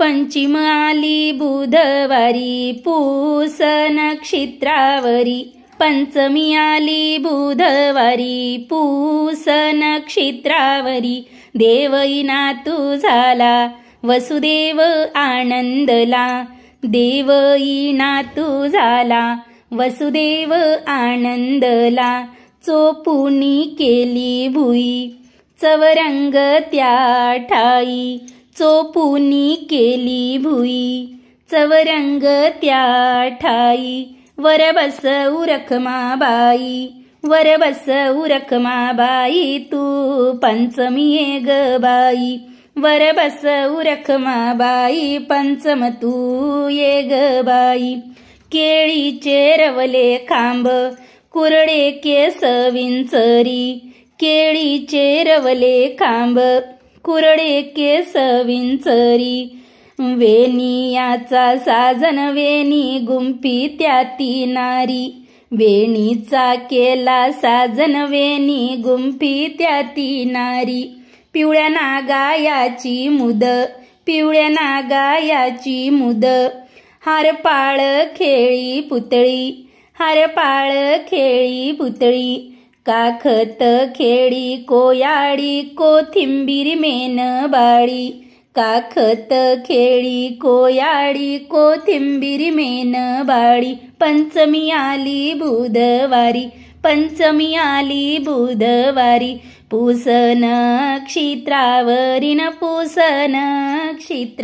पंचम आली बुधवारी पूस नक्षत्रावरी। पंचमी आली बुधवारी पूस नक्षत्रावरी। देवई नातू झाला वसुदेव आनंदला। देवई नातू झाला वसुदेव आनंदला। चोपुनी केली भुई चवरंग त्या ठाई। चोपुनी केली भुई चवरंग त्या ठाई। वर बस उरखमाबाई वर बस उरखमाबाई तू पंचमी ये ग बाई। वर बस उरखमाबाई पंचम तू ये ग बाई। केळीचे रवले खांब कुरडे केस विंचरी। केळीचे रवले खांब कुरडे केस विंचरी। वेणीयाचा साजन वेणी गुंफी त्याती नारी। वेणीचा केला साजन वेणी गुंफी त्याती नारी। पिवळ्या नागायाची मुद पिवळ्या नागायाची मुद। हारपाळ खेळी पुतळी हारपाळ खेळी पुतळी। काखत खेळी कोयाळी कोथिंबीर मेनबाळी। काखत खेळी कोयाळी कोथिंबीर मेनबाळी। पंचमी आली बुधवारी पंचमी आली बुधवारी। पूस नक्षत्रावरी न पूस नक्षत्रावरी।